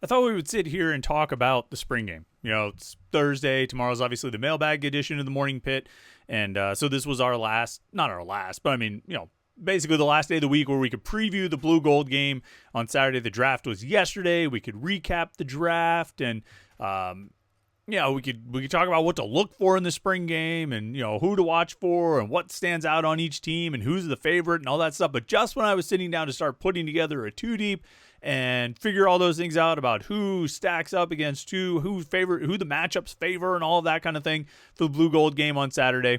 I thought we would sit here and talk about the spring game. It's Thursday. Tomorrow's obviously the mailbag edition of the Morning Pit. And so this was our last, not our last, but basically the last day of the week where we could preview the blue gold game on Saturday. The draft was yesterday. We could recap the draft and, we could talk about what to look for in the spring game and, who to watch for and what stands out on each team and who's the favorite and all that stuff. But just when I was sitting down to start putting together a two deep and figure all those things out about who stacks up against who the matchups favor and all of that kind of thing for the blue gold game on Saturday,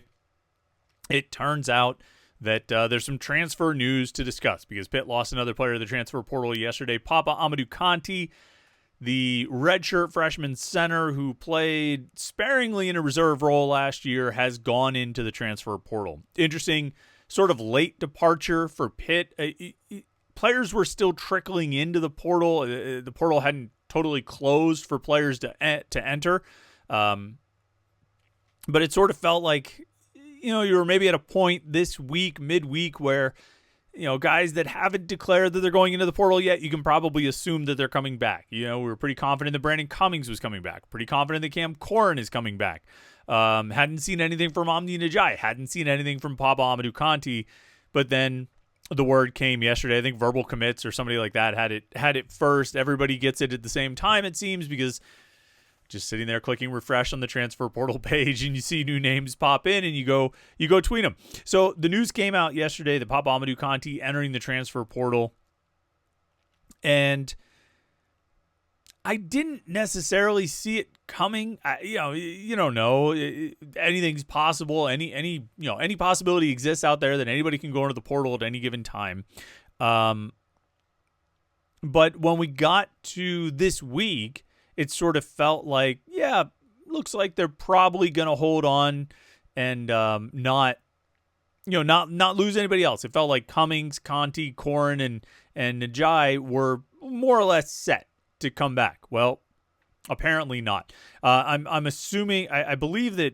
it turns out that there's some transfer news to discuss because Pitt lost another player to the transfer portal yesterday. Papa Amadou Kante, the redshirt freshman center who played sparingly in a reserve role last year, has gone into the transfer portal. Interesting sort of late departure for Pitt. Players were still trickling into the portal. The portal hadn't totally closed for players to enter. But it sort of felt like, you were maybe at a point this week, midweek, where, guys that haven't declared that they're going into the portal yet, you can probably assume that they're coming back. We were pretty confident that Brandon Cummings was coming back. Pretty confident that Cam Corrin is coming back. Hadn't seen anything from Amdi Najai. Hadn't seen anything from Papa Amadou Kante. But then the word came yesterday. I think Verbal Commits or somebody like that had it first. Everybody gets it at the same time, it seems, because just sitting there clicking refresh on the transfer portal page and you see new names pop in and you go tweet them. So the news came out yesterday that Papa Amadou Kante entering the transfer portal. And I didn't necessarily see it coming. You don't know. Anything's possible. Any possibility exists out there that anybody can go into the portal at any given time. But when we got to this week, it sort of felt like, looks like they're probably going to hold on and not lose anybody else. It felt like Cummings, Kante, Corrin, and Najai were more or less set to come back. Well, apparently not. I'm assuming, I believe that,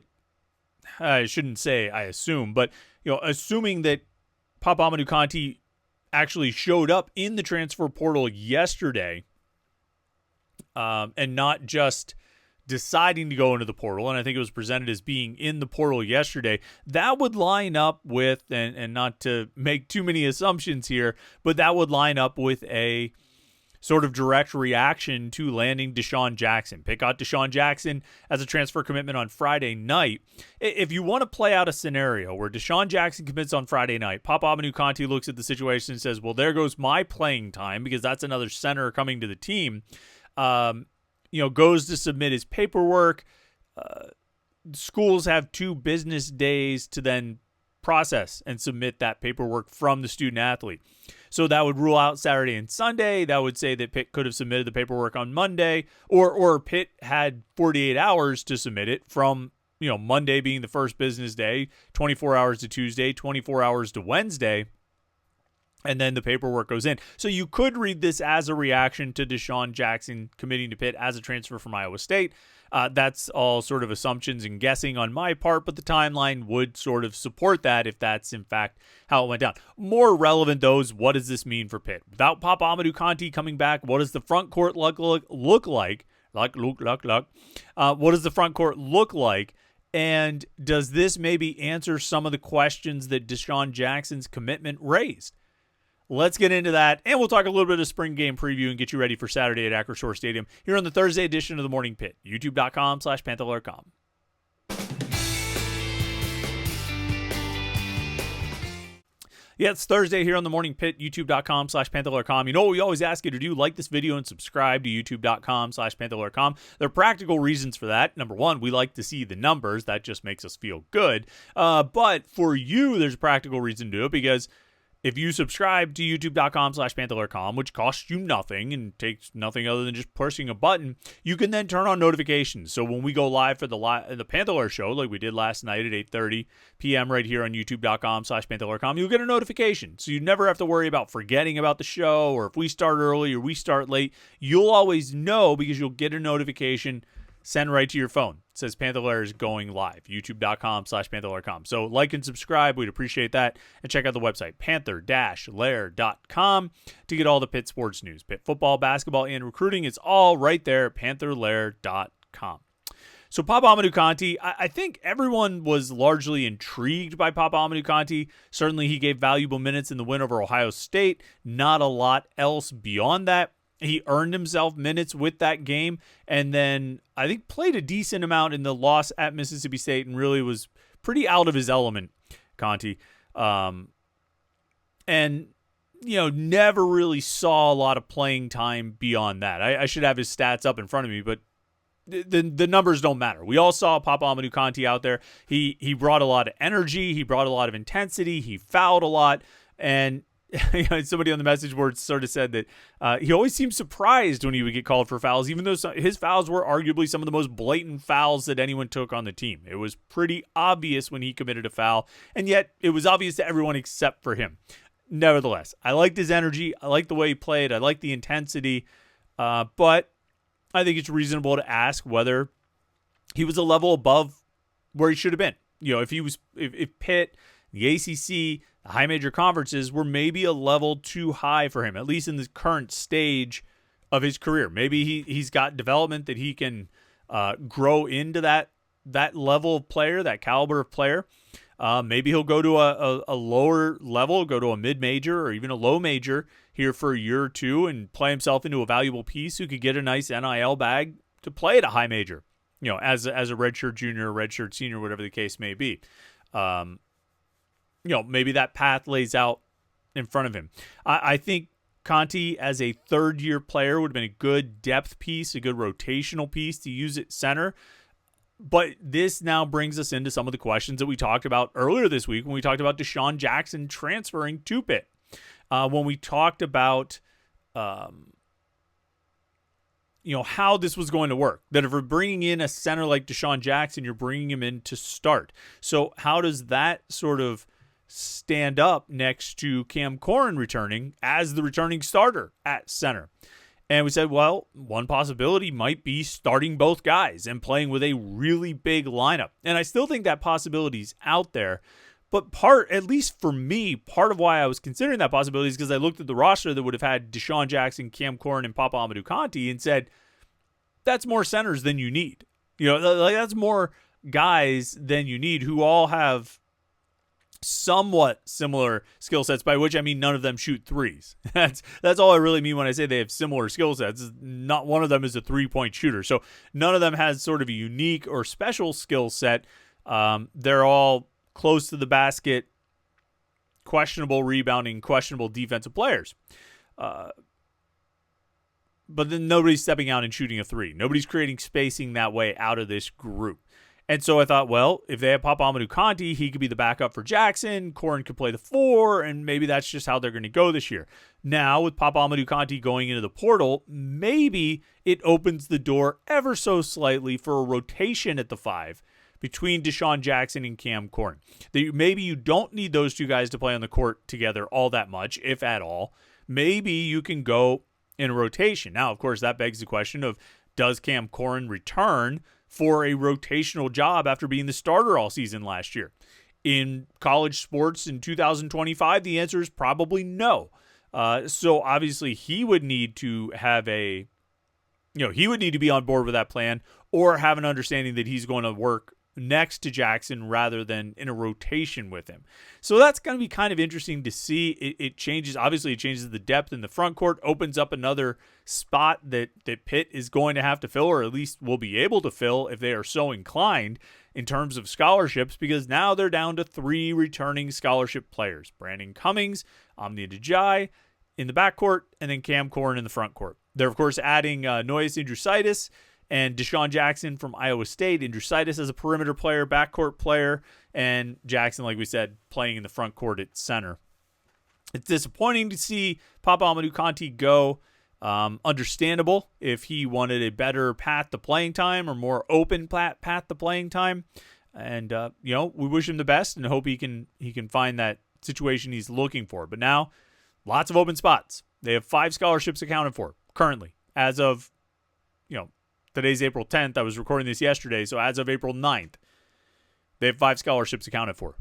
I shouldn't say I assume, but assuming that Papa Amadou Kante actually showed up in the transfer portal yesterday, and not just deciding to go into the portal, and I think it was presented as being in the portal yesterday, that would line up with, and not to make too many assumptions here, but that would line up with a sort of direct reaction to landing Deshaun Jackson. Pitt got Deshaun Jackson as a transfer commitment on Friday night. If you want to play out a scenario where Deshaun Jackson commits on Friday night, Papa Amadou Kante looks at the situation and says, well, there goes my playing time because that's another center coming to the team. Goes to submit his paperwork. Schools have 2 business days to then process and submit that paperwork from the student athlete. So that would rule out Saturday and Sunday. That would say that Pitt could have submitted the paperwork on Monday, or Pitt had 48 hours to submit it from, Monday being the first business day, 24 hours to Tuesday, 24 hours to Wednesday. And then the paperwork goes in. So you could read this as a reaction to Deshaun Jackson committing to Pitt as a transfer from Iowa State. That's all sort of assumptions and guessing on my part, but the timeline would sort of support that if that's in fact how it went down. More relevant, though, is what does this mean for Pitt? Without Papa Amadou Kante coming back, what does the front court look like? What does the front court look like? And does this maybe answer some of the questions that Deshaun Jackson's commitment raised? Let's get into that, and we'll talk a little bit of spring game preview and get you ready for Saturday at Acrisure Stadium here on the Thursday edition of the Morning Pit, youtube.com/Panther-Lair.com. Yeah, it's Thursday here on the Morning Pit, youtube.com/Panther-Lair.com. You know what we always ask you to do? Like this video and subscribe to youtube.com/Panther-Lair.com. There are practical reasons for that. Number one, we like to see the numbers. That just makes us feel good. But for you, there's a practical reason to do it because if you subscribe to youtube.com/Panther-Lair.com, which costs you nothing and takes nothing other than just pushing a button, you can then turn on notifications. So when we go live for the Panther-Lair show, like we did last night at 8:30 p.m. right here on youtube.com/Panther-Lair.com, you'll get a notification. So you never have to worry about forgetting about the show or if we start early or we start late. You'll always know because you'll get a notification send right to your phone. It says Panther-Lair is going live, youtube.com/Panther-Lair.com. So like and subscribe. We'd appreciate that. And check out the website, Panther-Lair.com, to get all the Pitt sports news. Pitt football, basketball, and recruiting. It's all right there at Panther-Lair.com. So Papa Amadou Kante, I think everyone was largely intrigued by Papa Amadou Kante. Certainly he gave valuable minutes in the win over Ohio State. Not a lot else beyond that. He earned himself minutes with that game, and then I think played a decent amount in the loss at Mississippi State and really was pretty out of his element, Kante. And, never really saw a lot of playing time beyond that. I should have his stats up in front of me, but the numbers don't matter. We all saw Papa Amadou Kante out there. He brought a lot of energy. He brought a lot of intensity. He fouled a lot. And somebody on the message board sort of said that he always seemed surprised when he would get called for fouls, even though his fouls were arguably some of the most blatant fouls that anyone took on the team. It was pretty obvious when he committed a foul, and yet it was obvious to everyone except for him. Nevertheless, I liked his energy. I liked the way he played. I liked the intensity. But I think it's reasonable to ask whether he was a level above where he should have been. If Pitt, the ACC, the high major conferences were maybe a level too high for him, at least in the current stage of his career. Maybe he's got development that he can grow into that level of player, that caliber of player. Maybe he'll go to a lower level, go to a mid-major or even a low major here for a year or two and play himself into a valuable piece who could get a nice NIL bag to play at a high major, as a redshirt junior, redshirt senior, whatever the case may be. Maybe that path lays out in front of him. I think Kante as a third-year player would have been a good depth piece, a good rotational piece to use at center. But this now brings us into some of the questions that we talked about earlier this week when we talked about Deshaun Jackson transferring to Pitt. When we talked about, how this was going to work. That if we're bringing in a center like Deshaun Jackson, you're bringing him in to start. So how does that sort of stand up next to Cam Corrin returning as the returning starter at center? And we said, well, one possibility might be starting both guys and playing with a really big lineup. And I still think that possibility's out there. But at least for me, part of why I was considering that possibility is because I looked at the roster that would have had Deshaun Jackson, Cam Corrin, and Papa Amadou Kante and said, that's more centers than you need. That's more guys than you need who all have somewhat similar skill sets, by which I mean none of them shoot threes. That's all I really mean when I say they have similar skill sets. Not one of them is a three-point shooter. So none of them has sort of a unique or special skill set. They're all close to the basket, questionable rebounding, questionable defensive players. But then nobody's stepping out and shooting a three. Nobody's creating spacing that way out of this group. And so I thought, well, if they have Papa Amadou Kante, he could be the backup for Jackson. Corrin could play the 4, and maybe that's just how they're going to go this year. Now, with Papa Amadou Kante going into the portal, maybe it opens the door ever so slightly for a rotation at the 5 between Deshaun Jackson and Cam Corrin. Maybe you don't need those two guys to play on the court together all that much, if at all. Maybe you can go in a rotation. Now, of course, that begs the question of, does Cam Corrin return for a rotational job after being the starter all season last year? In college sports in 2025, the answer is probably no. So obviously he would need to have he would need to be on board with that plan or have an understanding that he's going to work next to Jackson rather than in a rotation with him. So that's going to be kind of interesting to see. It changes the depth in the front court, opens up another spot that Pitt is going to have to fill, or at least will be able to fill if they are so inclined in terms of scholarships, because now they're down to 3 returning scholarship players: Brandon Cummings, Amni Dejai in the backcourt, and then Cam Corrin in the front court. They're, of course, adding Noyes Indrusitis and Deshaun Jackson from Iowa State. Indrusitis as a perimeter player, backcourt player, and Jackson, like we said, playing in the front court at center. It's disappointing to see Papa Amadou Kante go. Understandable if he wanted a better path to playing time or more open path to playing time. And, we wish him the best and hope he can find that situation he's looking for. But now, lots of open spots. They have 5 scholarships accounted for currently as of, today's April 10th. I was recording this yesterday. So as of April 9th, they have 5 scholarships accounted for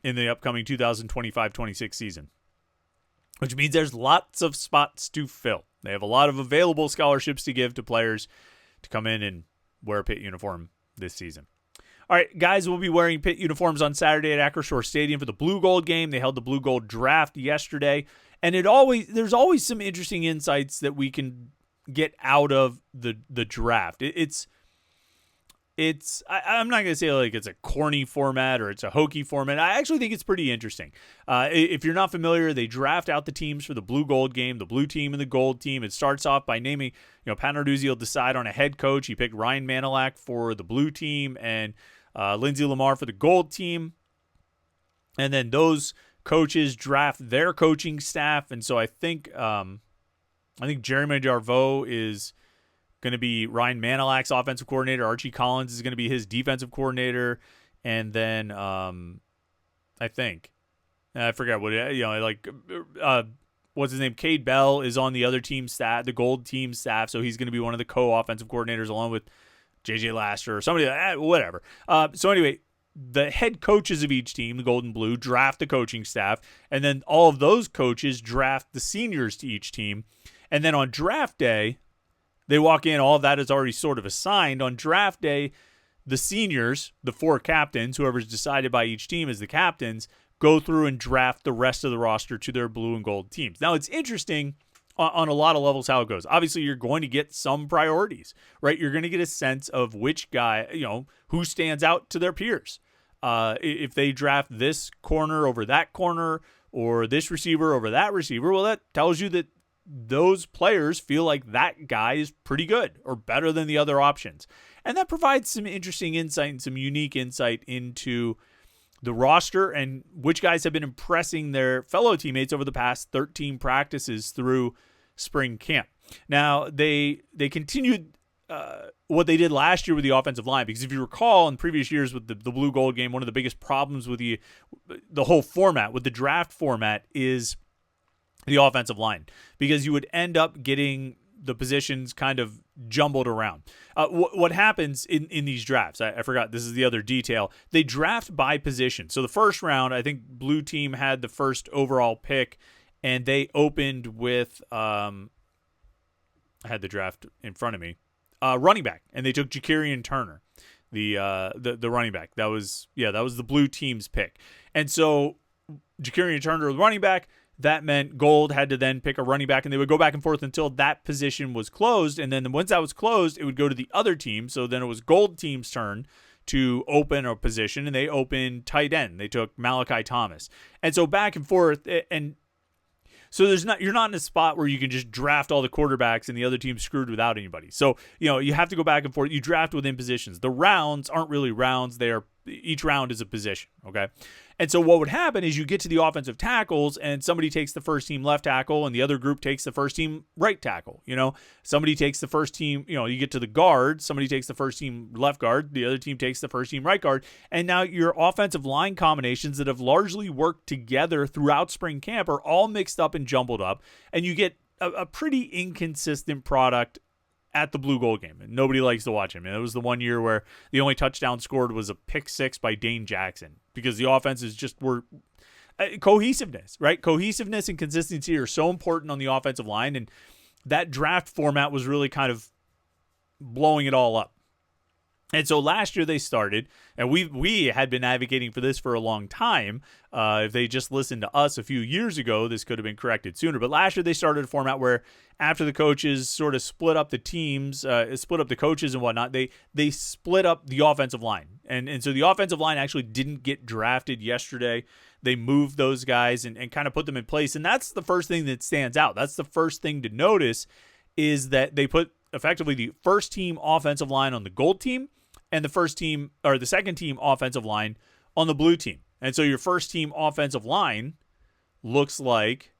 in the upcoming 2025-26 season, which means there's lots of spots to fill. They have a lot of available scholarships to give to players to come in and wear a Pitt uniform this season. All right, guys will be wearing Pitt uniforms on Saturday at Acrisure Stadium for the Blue Gold game. They held the Blue Gold draft yesterday, and there's always some interesting insights that we can get out of the draft. I'm not going to say like it's a corny format or it's a hokey format. I actually think it's pretty interesting. If you're not familiar, they draft out the teams for the Blue Gold game, the blue team and the gold team. It starts off by naming, Pat Narduzzi will decide on a head coach. He picked Ryan Manilak for the blue team and Lindsay Lamar for the gold team. And then those coaches draft their coaching staff. And so I think Jeremy Jarveau is going to be Ryan Manilak's offensive coordinator. Archie Collins is going to be his defensive coordinator. And then I forgot what's his name? Cade Bell is on the other team staff, the gold team staff. So he's going to be one of the co-offensive coordinators along with JJ Laster or somebody, whatever. So anyway, the head coaches of each team, the gold and blue, draft the coaching staff. And then all of those coaches draft the seniors to each team. And then on draft day, they walk in, all of that is already sort of assigned. On draft day, the seniors, the 4 captains, whoever's decided by each team as the captains, go through and draft the rest of the roster to their blue and gold teams. Now, it's interesting on a lot of levels how it goes. Obviously, you're going to get some priorities, right? You're going to get a sense of which guy, who stands out to their peers. If they draft this corner over that corner or this receiver over that receiver, well, that tells you that those players feel like that guy is pretty good or better than the other options. And that provides some interesting insight and some unique insight into the roster and which guys have been impressing their fellow teammates over the past 13 practices through spring camp. Now, they continued what they did last year with the offensive line, because if you recall in previous years with the blue gold game, one of the biggest problems with the whole format, with the draft format, is the offensive line, because you would end up getting the positions kind of jumbled around. What happens in these drafts, I forgot, this is the other detail, they draft by position. So the first round, I think blue team had the first overall pick, and they opened with, I had the draft in front of me, running back, and they took Jakarian Turner, the running back. That was the blue team's pick. And so Jakarian Turner, the running back, that meant Gold had to then pick a running back, and they would go back and forth until that position was closed. And then once that was closed, it would go to the other team. So then it was Gold team's turn to open a position, and they opened tight end. They took Malachi Thomas. And so back and forth, and so you're not in a spot where you can just draft all the quarterbacks and the other team's screwed without anybody. So, you have to go back and forth. You draft within positions. The rounds aren't really rounds. Each round is a position, okay? And so what would happen is you get to the offensive tackles, and somebody takes the first team left tackle, and the other group takes the first team right tackle. Somebody takes the first team, you get to the guard, somebody takes the first team left guard, the other team takes the first team right guard, and now your offensive line combinations that have largely worked together throughout spring camp are all mixed up and jumbled up, and you get a pretty inconsistent product at the blue gold game, and nobody likes to watch him. And it was the one year where the only touchdown scored was a pick 6 by Dane Jackson, because the offenses just were cohesiveness, right? Cohesiveness and consistency are so important on the offensive line, and that draft format was really kind of blowing it all up. And so last year they started, and we had been advocating for this for a long time. If they just listened to us a few years ago, this could have been corrected sooner. But last year they started a format where after the coaches sort of split up the teams, split up the coaches and whatnot, they split up the offensive line. And so the offensive line actually didn't get drafted yesterday. They moved those guys and kind of put them in place. And that's the first thing that stands out. That's the first thing to notice, is that they put effectively the first team offensive line on the gold team, and the second team offensive line on the blue team. And so your first team offensive line looks like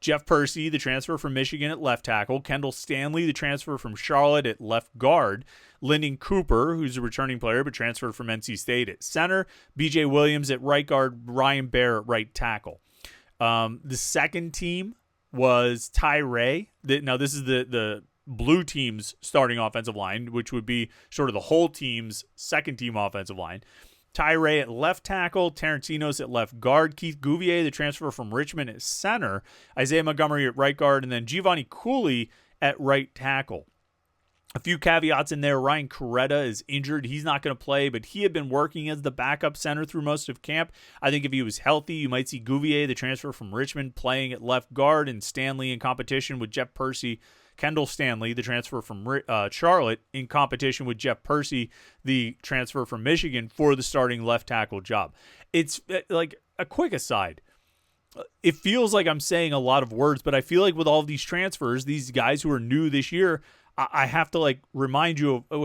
Jeff Percy, the transfer from Michigan, at left tackle, Kendall Stanley, the transfer from Charlotte, at left guard, Lyndon Cooper, who's a returning player but transferred from NC State, at center, BJ Williams at right guard, Ryan Baer at right tackle. The second team was Ty Ray. Now this is the blue team's starting offensive line, which would be sort of the whole team's second team offensive line. Tyree at left tackle, Terrence Enos at left guard, Keith Gouvier, the transfer from Richmond, at center, Isaiah Montgomery at right guard, and then Giovanni Cooley at right tackle. A few caveats in there. Ryan Coretta is injured. He's not going to play, but he had been working as the backup center through most of camp. I think if he was healthy, you might see Gouvier, the transfer from Richmond, playing at left guard, and Stanley in competition with Jeff Percy. Kendall Stanley, the transfer from Charlotte, in competition with Jeff Percy, the transfer from Michigan, for the starting left tackle job. It's like a quick aside. It feels like I'm saying a lot of words, but I feel like with all of these transfers, these guys who are new this year, I have to like remind you of,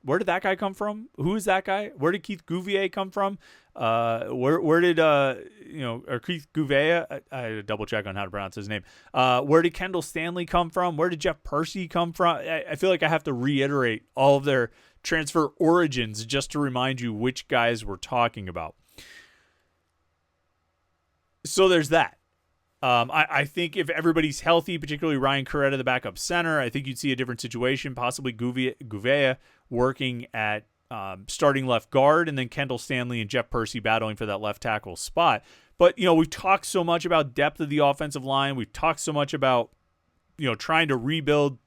where did that guy come from? Who is that guy? Where did Keith Gouvier come from? Where did Keith Gouvier? I had to double check on how to pronounce his name. Where did Kendall Stanley come from? Where did Jeff Percy come from? I feel like I have to reiterate all of their transfer origins just to remind you which guys we're talking about. So there's that. I think if everybody's healthy, particularly Ryan Coretta, the backup center, I think you'd see a different situation, possibly Gouveia working at starting left guard, and then Kendall Stanley and Jeff Percy battling for that left tackle spot. But, we've talked so much about depth of the offensive line. We've talked so much about, trying to rebuild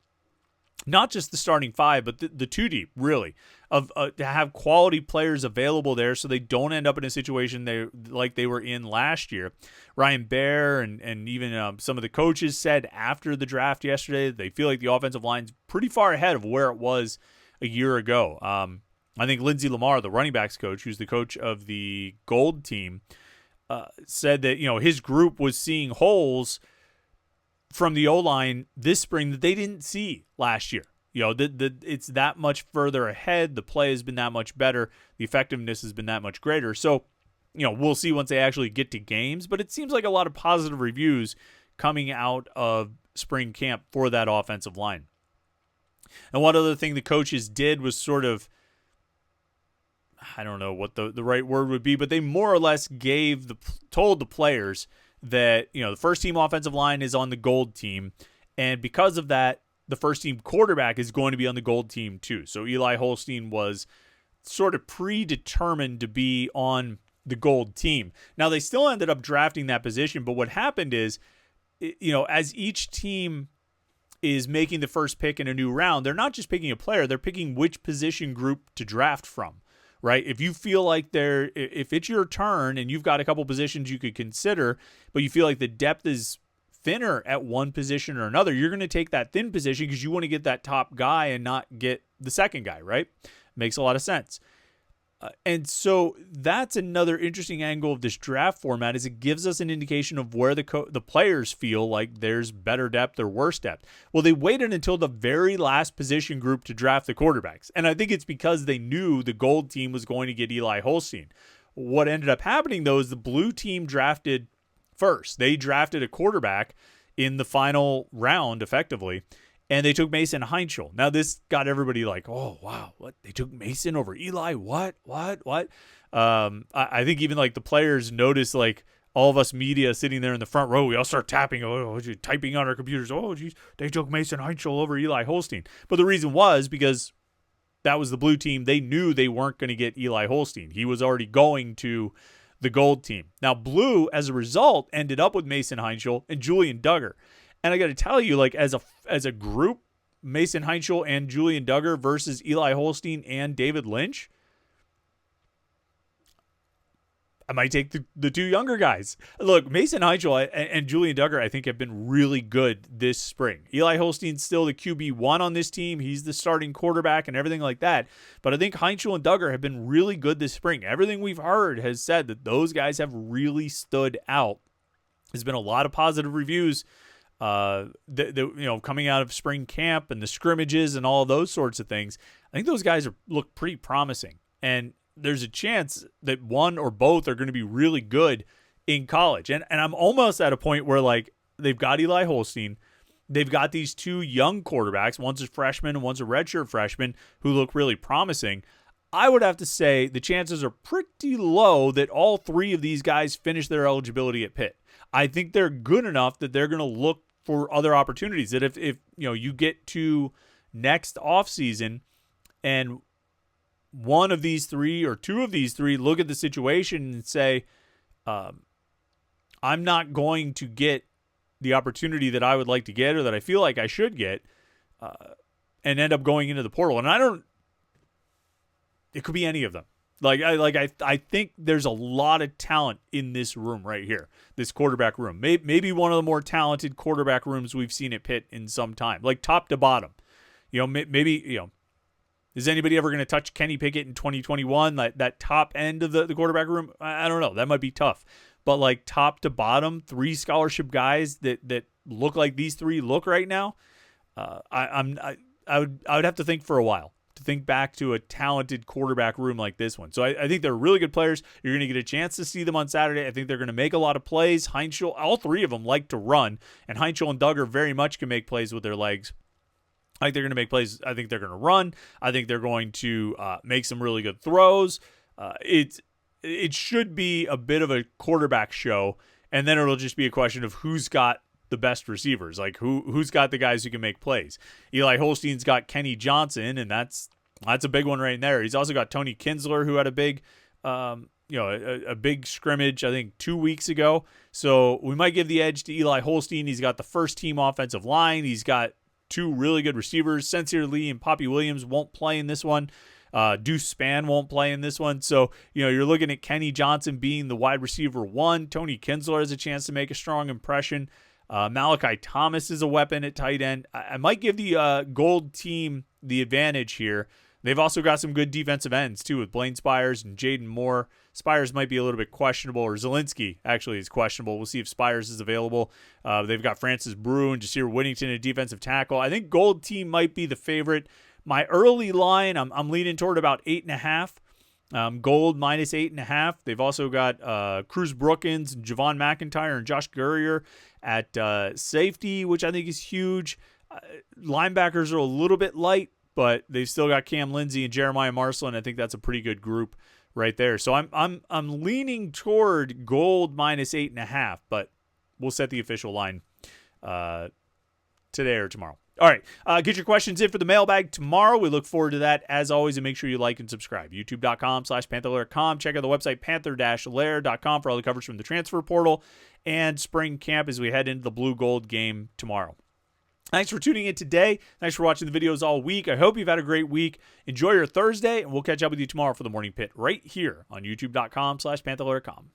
not just the starting five, but the two deep, really, of to have quality players available there so they don't end up in a situation they were in last year. Ryan Baer and even some of the coaches said after the draft yesterday that they feel like the offensive line's pretty far ahead of where it was a year ago. I think Lindsey Lamar, the running backs coach, who's the coach of the Gold team, said that his group was seeing holes from the O-line this spring that they didn't see last year. It's that much further ahead. The play has been that much better. The effectiveness has been that much greater. So, we'll see once they actually get to games, but it seems like a lot of positive reviews coming out of spring camp for that offensive line. And one other thing the coaches did was sort of, I don't know what the right word would be, but they more or less told the players that, the first team offensive line is on the Gold team. And because of that, the first team quarterback is going to be on the Gold team too. So Eli Holstein was sort of predetermined to be on the Gold team. Now they still ended up drafting that position, but what happened is, as each team is making the first pick in a new round, they're not just picking a player, they're picking which position group to draft from. Right? If you feel like if it's your turn and you've got a couple positions you could consider, but you feel like the depth is thinner at one position or another, you're going to take that thin position because you want to get that top guy and not get the second guy, right? Makes a lot of sense. And so that's another interesting angle of this draft format, is it gives us an indication of where the players feel like there's better depth or worse depth. Well, they waited until the very last position group to draft the quarterbacks. And I think it's because they knew the Gold team was going to get Eli Holstein. What ended up happening, though, is the Blue team drafted first. They drafted a quarterback in the final round, effectively, and they took Mason Heinschel. Now, this got everybody like, oh, wow, what? They took Mason over Eli? What? I think even like the players noticed, like all of us media sitting there in the front row, we all start tapping, typing on our computers. Oh, geez, they took Mason Heinschel over Eli Holstein. But the reason was because that was the Blue team. They knew they weren't going to get Eli Holstein. He was already going to the Gold team. Now, Blue, as a result, ended up with Mason Heinschel and Julian Duggar. And I got to tell you, like as a group, Mason Heinschel and Julian Duggar versus Eli Holstein and David Lynch, I might take the two younger guys. Look, Mason Heinschel and Julian Duggar, I think, have been really good this spring. Eli Holstein's still the QB1 on this team. He's the starting quarterback and everything like that. But I think Heinschel and Duggar have been really good this spring. Everything we've heard has said that those guys have really stood out. There's been a lot of positive reviews coming out of spring camp and the scrimmages and all those sorts of things. I think those guys look pretty promising. And there's a chance that one or both are going to be really good in college. And I'm almost at a point where, like, they've got Eli Holstein. They've got these two young quarterbacks. One's a freshman and one's a redshirt freshman who look really promising. I would have to say the chances are pretty low that all three of these guys finish their eligibility at Pitt. I think they're good enough that they're going to look for other opportunities. That if you get to next offseason and one of these three or two of these three look at the situation and say, I'm not going to get the opportunity that I would like to get or that I feel like I should get, and end up going into the portal. And it could be any of them. I think there's a lot of talent in this room right here, this quarterback room. Maybe one of the more talented quarterback rooms we've seen at Pitt in some time, like top to bottom. Maybe, is anybody ever going to touch Kenny Pickett in 2021? That top end of the quarterback room? I don't know. That might be tough. But like top to bottom, 3 scholarship guys that look like these 3 look right now, I would have to think for a while to think back to a talented quarterback room like this one. So I think they're really good players. You're going to get a chance to see them on Saturday. I think they're going to make a lot of plays. Heinschel, all 3 of them like to run, and Heinschel and Duggar very much can make plays with their legs. I think they're going to make plays. I think they're going to run. I think they're going to make some really good throws. It should be a bit of a quarterback show, and then it'll just be a question of who's got the best receivers, like who's got the guys who can make plays. Eli Holstein's got Kenny Johnson, and that's a big one right there. He's also got Tony Kinsler, who had a big, a big scrimmage, I think 2 weeks ago. So we might give the edge to Eli Holstein. He's got the first team offensive line. He's got 2 really good receivers. Sincere Lee and Poppy Williams won't play in this one. Deuce Spann won't play in this one. So, you're looking at Kenny Johnson being the wide receiver 1. Tony Kinsler has a chance to make a strong impression. Malachi Thomas is a weapon at tight end. I might give the Gold team the advantage here. They've also got some good defensive ends, too, with Blaine Spires and Jaden Moore. Spires might be a little bit questionable, or Zielinski actually is questionable. We'll see if Spires is available. They've got Francis Brew and Jasir Whittington at defensive tackle. I think Gold team might be the favorite. My early line, I'm leaning toward about 8.5. Gold minus 8.5. They've also got Cruz Brookins, and Javon McIntyre, and Josh Gurrier at safety, which I think is huge. Linebackers are a little bit light, but they've still got Cam Lindsey and Jeremiah Marcelin. I think that's a pretty good group right there. So I'm leaning toward Gold minus 8.5, but we'll set the official line today or tomorrow. All right, get your questions in for the mailbag tomorrow. We look forward to that, as always, and make sure you like and subscribe. YouTube.com/Panther-Lair.com. Check out the website, Panther-Lair.com, for all the coverage from the transfer portal and spring camp as we head into the blue-gold game tomorrow. Thanks for tuning in today. Thanks for watching the videos all week. I hope you've had a great week. Enjoy your Thursday, and we'll catch up with you tomorrow for the Morning Pit right here on YouTube.com/Panther-Lair.com.